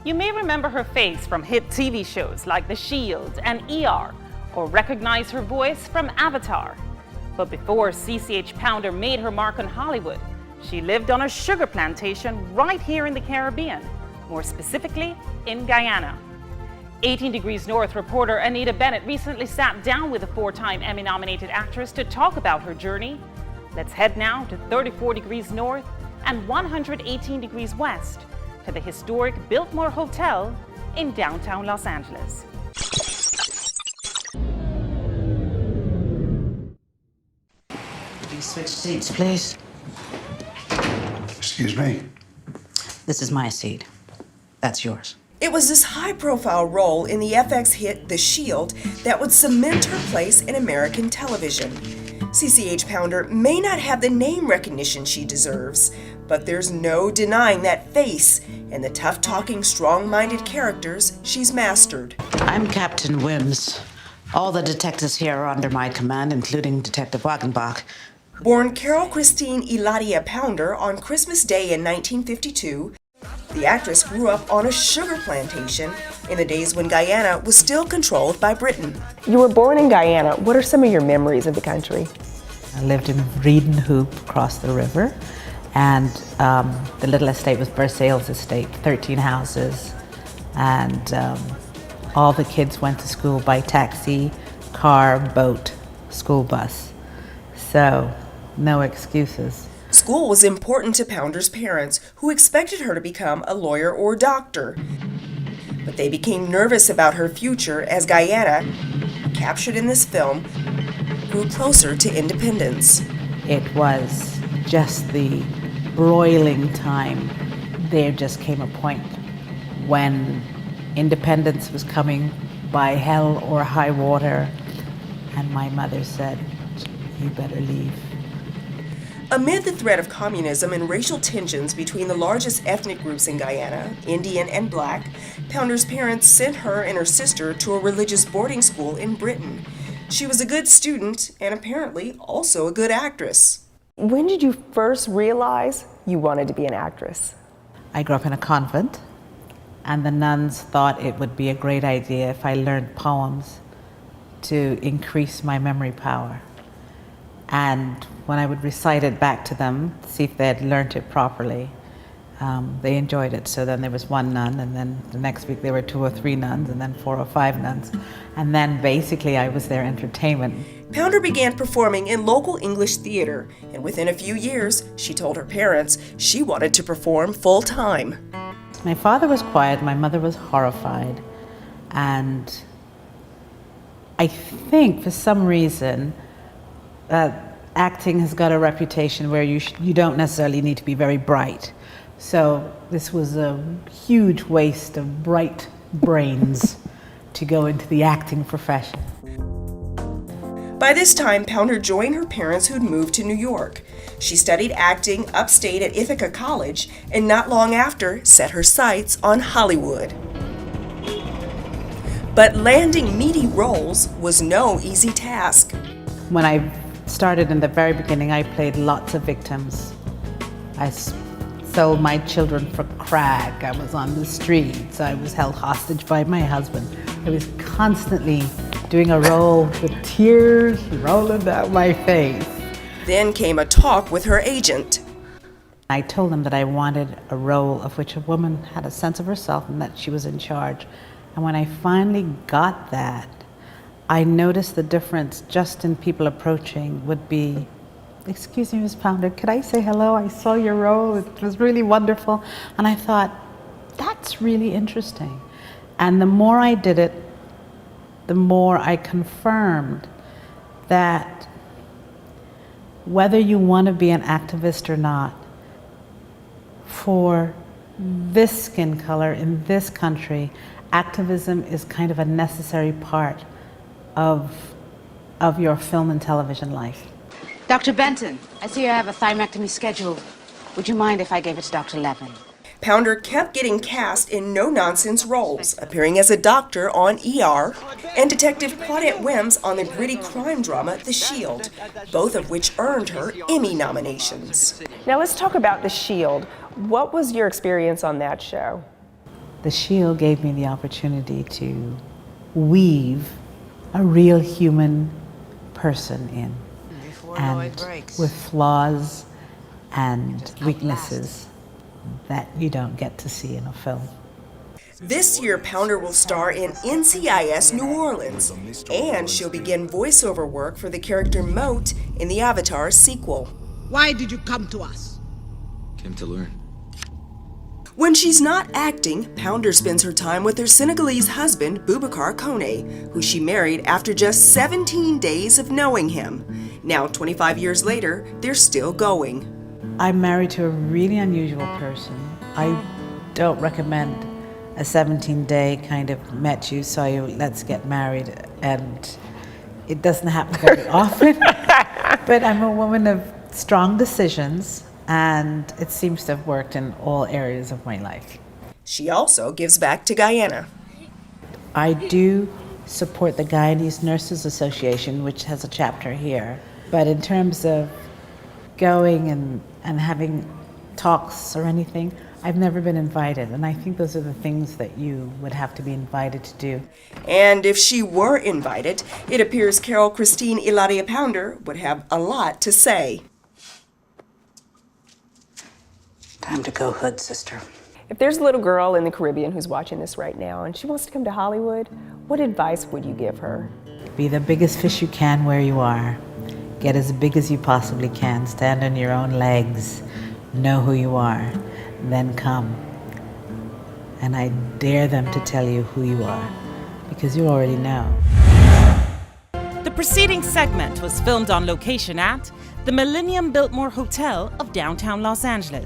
You may remember her face from hit TV shows like The Shield and ER, or recognize her voice from Avatar. But before CCH Pounder made her mark on Hollywood, she lived on a sugar plantation right here in the Caribbean, more specifically in Guyana. 18 Degrees North reporter Anita Bennett recently sat down with a 4-time Emmy-nominated actress to talk about her journey. Let's head now to 34 degrees north and 118 degrees west to the historic Biltmore Hotel in downtown Los Angeles. Please switch seats, please. Excuse me. This is my seat. That's yours. It was this high-profile role in the FX hit The Shield that would cement her place in American television. CCH Pounder may not have the name recognition she deserves, but there's no denying that face and the tough-talking, strong-minded characters she's mastered. I'm Captain Wims. All the detectives here are under my command, including Detective Wagenbach. Born Carol Christine Hilaria Pounder on Christmas Day in 1952, the actress grew up on a sugar plantation in the days when Guyana was still controlled by Britain. You were born in Guyana. What are some of your memories of the country? I lived in Reed and Hoop across the river, and the little estate was Versailles estate, 13 houses, and all the kids went to school by taxi, car, boat, school bus. So, no excuses. School was important to Pounder's parents, who expected her to become a lawyer or doctor. But they became nervous about her future as Guyana, captured in this film, grew closer to independence. It was just the broiling time. There just came a point when independence was coming by hell or high water, and my mother said, "You better leave." Amid the threat of communism and racial tensions between the largest ethnic groups in Guyana, Indian and Black, Pounder's parents sent her and her sister to a religious boarding school in Britain. She was a good student and apparently also a good actress. When did you first realize you wanted to be an actress? I grew up in a convent, and the nuns thought it would be a great idea if I learned poems to increase my memory power. And when I would recite it back to them, see if they had learned it properly, they enjoyed it. So then there was one nun, and then the next week there were 2 or 3 nuns, and then 4 or 5 nuns. And then basically I was their entertainment. Pounder began performing in local English theater, and within a few years, she told her parents she wanted to perform full-time. My father was quiet, my mother was horrified, and I think for some reason, acting has got a reputation where you don't necessarily need to be very bright. So this was a huge waste of bright brains to go into the acting profession. By this time, Pounder joined her parents who'd moved to New York. She studied acting upstate at Ithaca College, and not long after set her sights on Hollywood. But landing meaty roles was no easy task. When I started in the very beginning, I played lots of victims. I sold my children for crack. I was on the streets. I was held hostage by my husband. I was constantly doing a role with tears rolling down my face. Then came a talk with her agent. I told them that I wanted a role of which a woman had a sense of herself and that she was in charge. And when I finally got that, I noticed the difference just in people approaching would be, "Excuse me, Ms. Pounder, could I say hello? I saw your role, it was really wonderful." And I thought, that's really interesting. And the more I did it, the more I confirmed that whether you want to be an activist or not, for this skin color in this country, activism is kind of a necessary part of your film and television life. Dr. Benton, I see you have a thyrectomy scheduled. Would you mind if I gave it to Dr. Levin? Pounder kept getting cast in no-nonsense roles, appearing as a doctor on ER and Detective Claudette Wims on the gritty crime drama The Shield, both of which earned her Emmy nominations. Now let's talk about The Shield. What was your experience on that show? The Shield gave me the opportunity to weave a real human person in, and with flaws and weaknesses that you don't get to see in a film. This year, Pounder will star in NCIS New Orleans, and she'll begin voiceover work for the character Moat in the Avatar sequel. Why did you come to us? Came to learn. When she's not acting, Pounder spends her time with her Senegalese husband, Boubacar Kone, who she married after just 17 days of knowing him. Now, 25 years later, they're still going. I'm married to a really unusual person. I don't recommend a 17-day kind of met you, saw you, let's get married, and it doesn't happen very often. But I'm a woman of strong decisions, and it seems to have worked in all areas of my life. She also gives back to Guyana. I do support the Guyanese Nurses Association, which has a chapter here. But in terms of going and having talks or anything, I've never been invited, and I think those are the things that you would have to be invited to do. And if she were invited, it appears Carol Christine Hilaria Pounder would have a lot to say. Time to go hood, sister. If there's a little girl in the Caribbean who's watching this right now and she wants to come to Hollywood, what advice would you give her? Be the biggest fish you can where you are. Get as big as you possibly can. Stand on your own legs. Know who you are. Then come. And I dare them to tell you who you are, because you already know. The preceding segment was filmed on location at the Millennium Biltmore Hotel of downtown Los Angeles.